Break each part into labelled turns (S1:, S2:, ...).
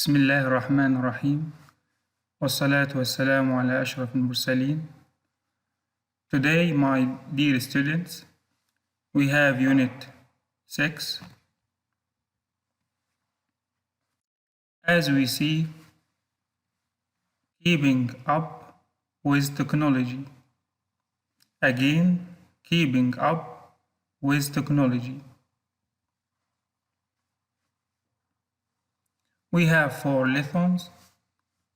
S1: بسم الله الرحمن الرحيم والصلاة والسلام على أشرف المرسلين. Today, my dear students, we have Unit 6. As we see, keeping up with technology. Again, keeping up with technology. We have 4 lessons.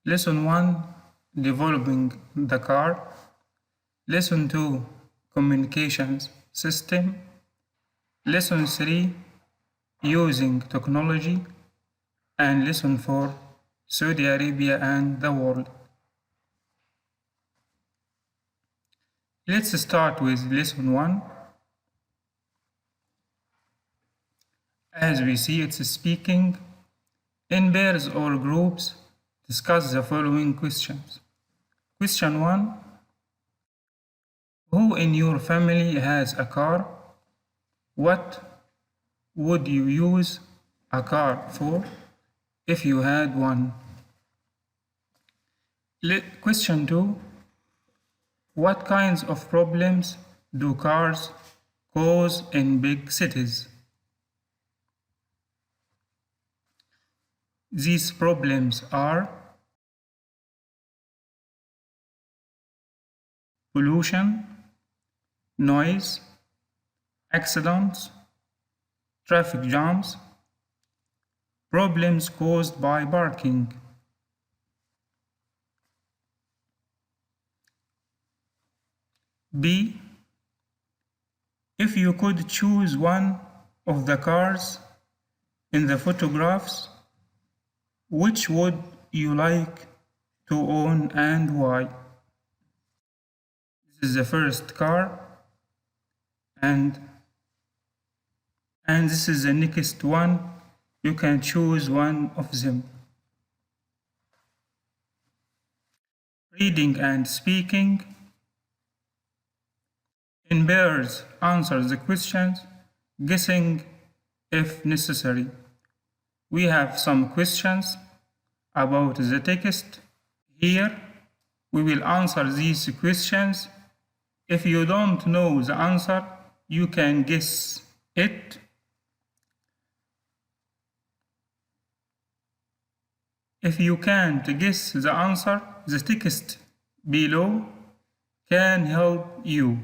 S1: Lesson 1, developing the car. Lesson 2, communications system. Lesson 3, using technology. And lesson 4, Saudi Arabia and the world. Let's start with lesson 1. As we see, it's speaking. In pairs or groups, discuss the following questions. Question 1. Who in your family has a car? What would you use a car for if you had one? Question 2. What kinds of problems do cars cause in big cities? These problems are pollution, noise, accidents, traffic jams, problems caused by parking. B. If you could choose one of the cars in the photographs, which would you like to own and why? This is the first car, and this is the next one. You can choose one of them. Reading and speaking. In pairs, answer the questions, guessing if necessary. We have some questions about the text. Here, we will answer these questions. If you don't know the answer, you can guess it. If you can't guess the answer, the text below can help you.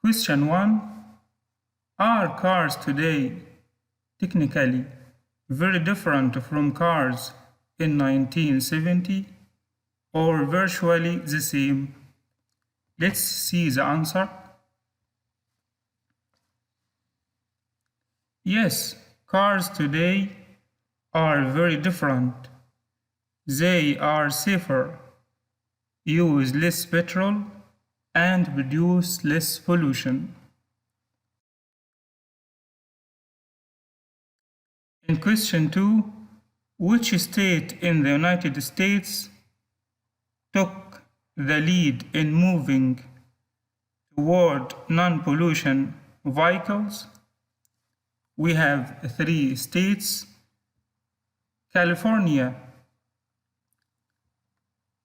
S1: Question 1. Are cars today technically very different from cars in 1970 or virtually the same? Let's see the answer. Yes, cars today are very different. They are safer, use less petrol, and produce less pollution. In question 2, which state in the United States took the lead in moving toward non-pollution vehicles? We have 3 states. California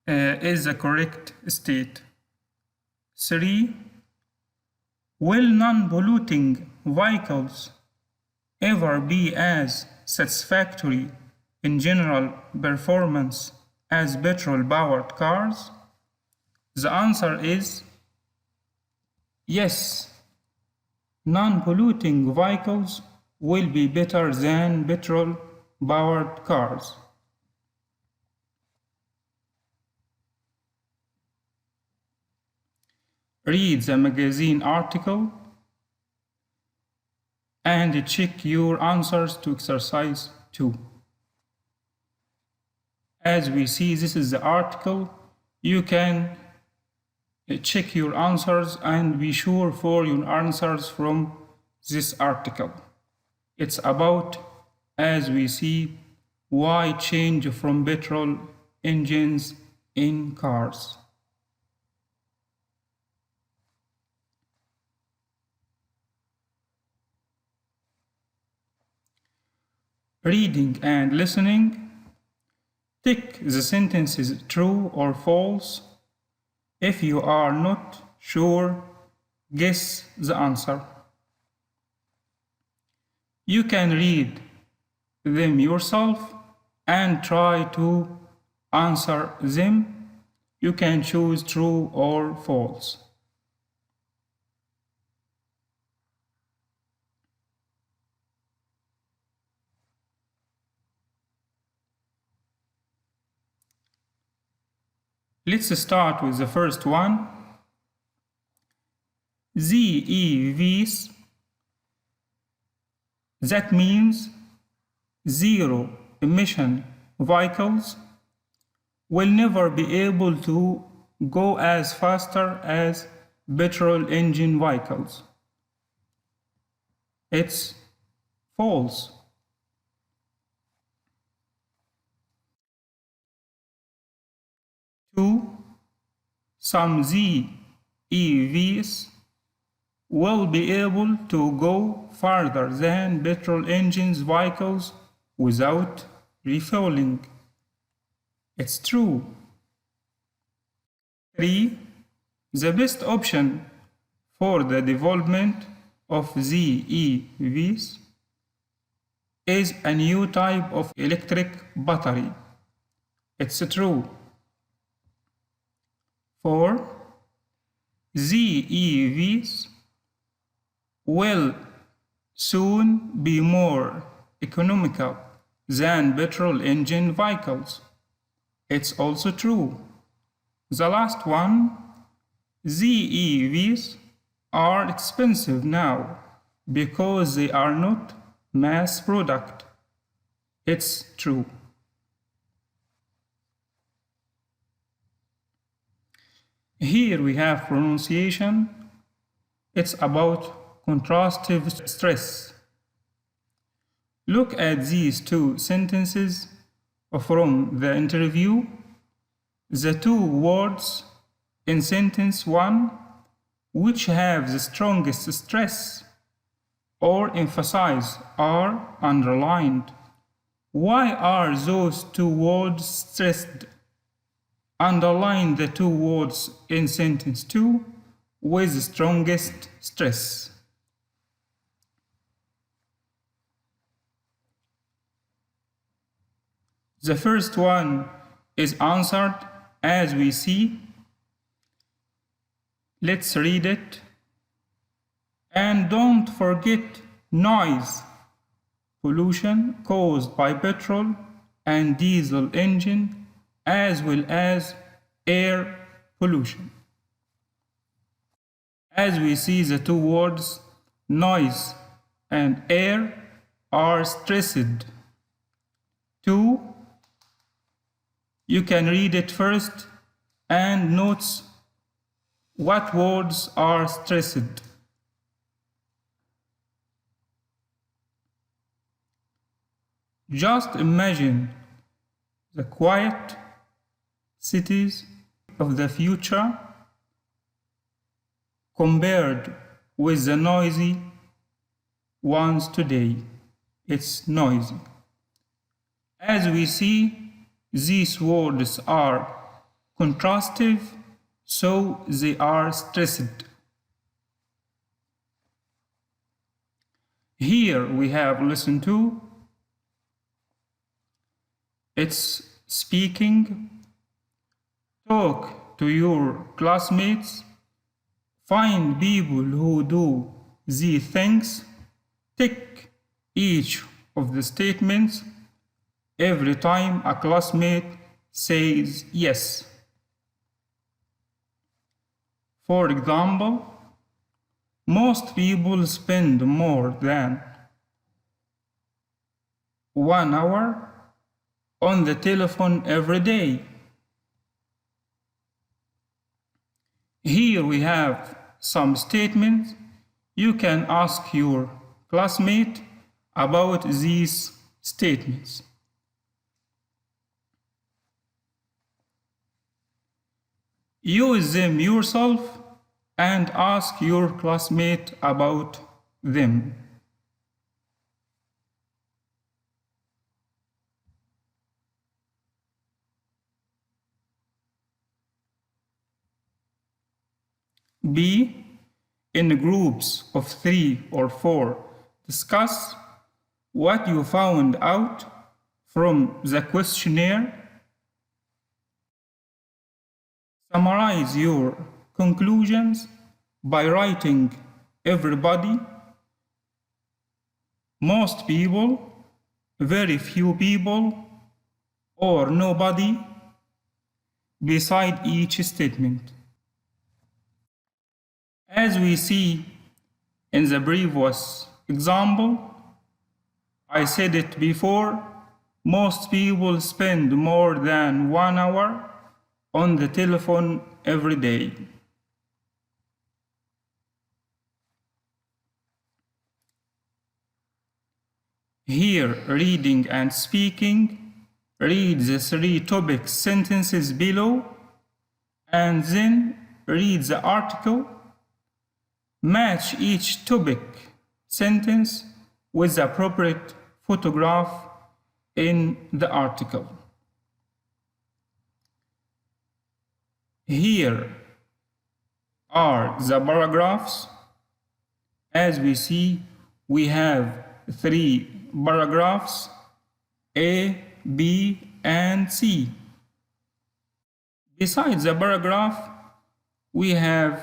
S1: is the correct state. 3. Will non-polluting vehicles ever be as satisfactory in general performance as petrol-powered cars? The answer is yes. Non-polluting vehicles will be better than petrol-powered cars. Read the magazine article and check your answers to exercise 2. As we see, this is the article. You can check your answers and be sure for your answers from this article. It's about, as we see, why change from petrol engines in cars. reading and listening. Tick the sentences true or false. If you are not sure, guess the answer. You can read them yourself and try to answer them. You can choose true or false. Let's start with the first one. ZEVs, that means zero emission vehicles, will never be able to go as faster as petrol engine vehicles. It's false. Two, some ZEVs will be able to go farther than petrol engines vehicles without refueling. It's true. 3. The best option for the development of ZEVs is a new type of electric battery. It's true. 4. ZEVs will soon be more economical than petrol engine vehicles. It's also true. The last one, ZEVs are expensive now because they are not mass product. It's true. Here we have pronunciation. It's about contrastive stress. Look at these two sentences from the interview. The two words in sentence 1 which have the strongest stress or emphasize are underlined. Why are those two words stressed? Underline the two words in sentence 2 with the strongest stress. The first one is answered as we see. Let's read it. And don't forget noise pollution caused by petrol and diesel engine, as well as air pollution. As we see, the two words noise and air are stressed. 2. You can read it first and note what words are stressed. Just imagine the quiet cities of the future compared with the noisy ones today. It's noisy. As we see, these words are contrastive, so they are stressed. Here we have lesson 2. It's speaking. Talk to your classmates. Find people who do these things. Tick each of the statements every time a classmate says yes. For example, most people spend more than 1 hour on the telephone every day. Here we have some statements. You can ask your classmate about these statements. Use them yourself and ask your classmate about them. B. In groups of 3 or 4, discuss what you found out from the questionnaire. Summarize your conclusions by writing everybody, most people, very few people, or nobody beside each statement. As we see in the previous example, I said it before, most people spend more than 1 hour on the telephone every day. Here, reading and speaking, read the 3 topic sentences below, and then read the article. Match each topic sentence with the appropriate photograph in the article. Here are the paragraphs. As we see, we have 3 paragraphs, A, B, and C. Besides the paragraph, we have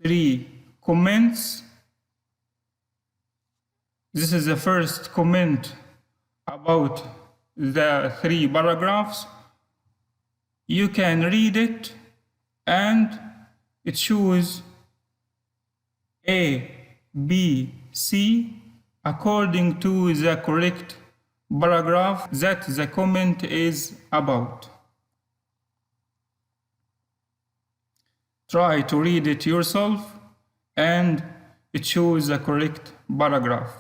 S1: 3 comments. This is the first comment about the 3 paragraphs. You can read it, and it shows A, B, C according to the correct paragraph that the comment is about. Try to read it yourself, and it shows the correct paragraph.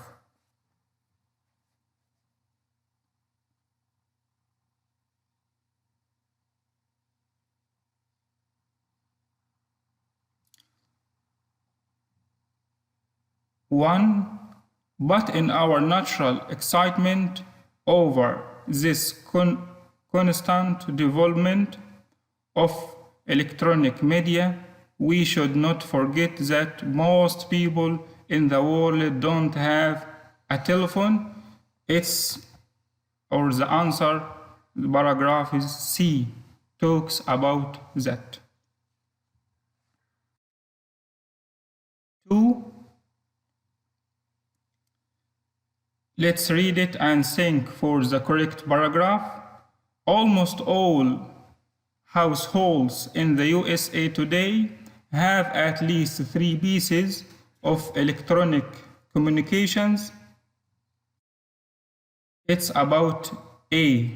S1: One, but in our natural excitement over this constant development of electronic media, we should not forget that most people in the world don't have a telephone. The answer, the paragraph is C, talks about that. 2. Let's read it and think for the correct paragraph. Almost all households in the USA today have at least 3 pieces of electronic communications. It's about A.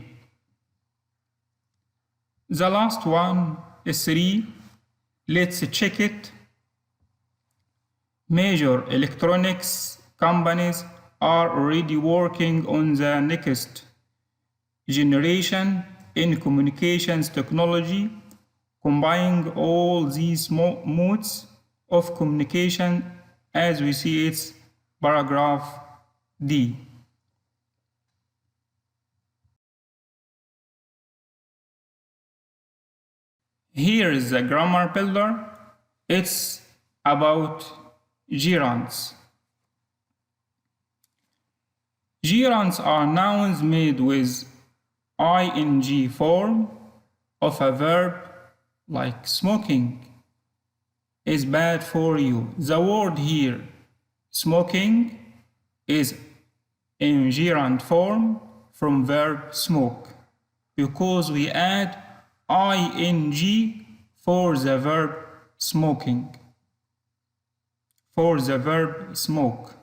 S1: The last one is 3. Let's check it. Major electronics companies are already working on the next generation in communications technology, combining all these modes of communication as we see it's paragraph D. Here is the grammar builder. It's about gerunds. Gerunds are nouns made with ing form of a verb, like smoking is bad for you. The word here, smoking, is in gerund form from verb smoke because we add ing for the verb smoking, for the verb smoke.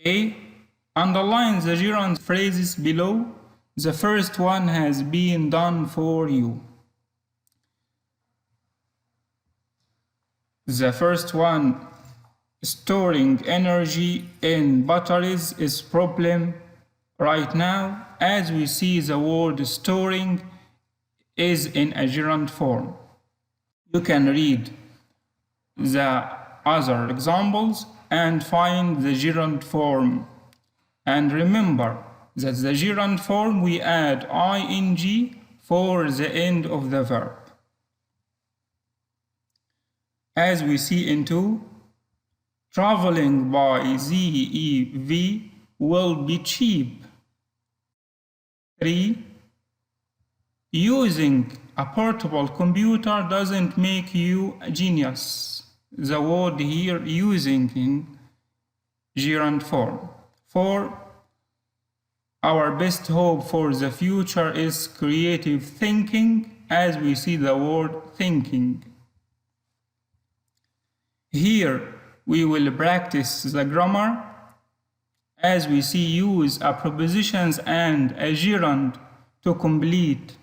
S1: A. Underline the gerund phrases below. The first one has been done for you. The first one, storing energy in batteries, is problem right now. As we see, the word storing is in a gerund form. You can read the other examples and find the gerund form. And remember, That's the gerund form. We add ing for the end of the verb. As we see in 2, traveling by ZEV will be cheap. 3, using a portable computer doesn't make you a genius. The word here using in gerund form. 4, our best hope for the future is creative thinking, as we see the word thinking. Here we will practice the grammar, as we see use a prepositions and a gerund to complete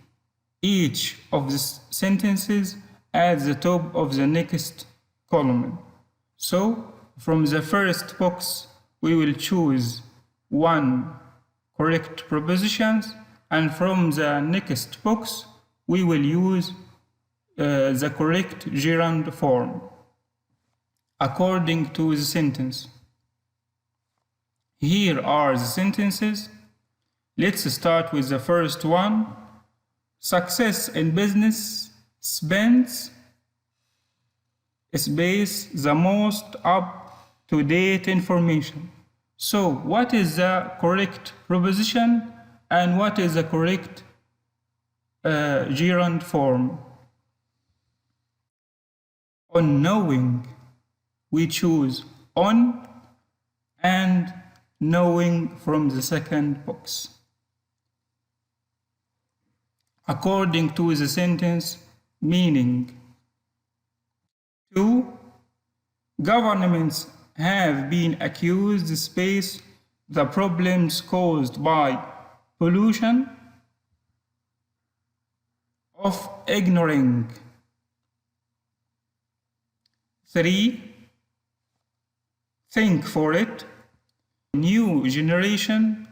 S1: each of the sentences at the top of the next column. So from the first box we will choose one correct prepositions, and from the next box we will use the correct gerund form according to the sentence. Here are the sentences. Let's start with the first one. Success in business spends space the most up-to-date information. So what is the correct preposition and what is the correct gerund form? On knowing, we choose on and knowing from the second box. According to the sentence meaning. 2, governments have been accused to face the problems caused by pollution of ignoring. 3, think for it. New generation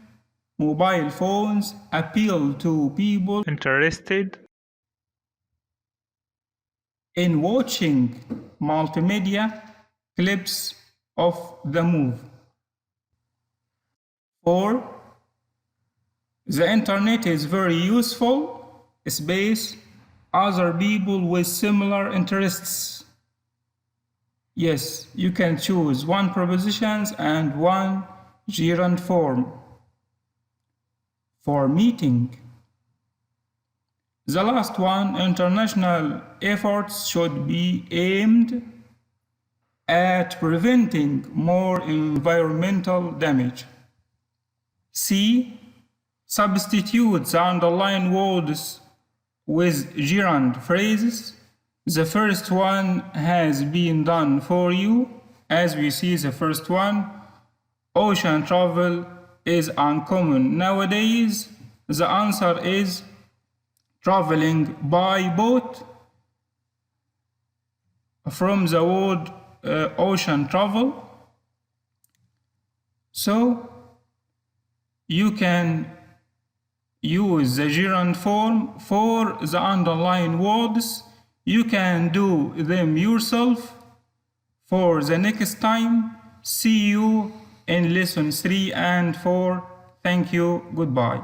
S1: mobile phones appeal to people
S2: interested
S1: in watching multimedia clips of the movie. 4, the internet is very useful, space other people with similar interests. Yes, you can choose one prepositions and one gerund form. For meeting. The last one, international efforts should be aimed at preventing more environmental damage. C, substitute the underlined words with gerund phrases. The first one has been done for you. As we see the first one, ocean travel is uncommon nowadays. The answer is traveling by boat, from the word ocean travel. So you can use the gerund form for the underlined words. You can do them yourself. For the next time, see you in lesson 3 and 4. Thank you. Goodbye.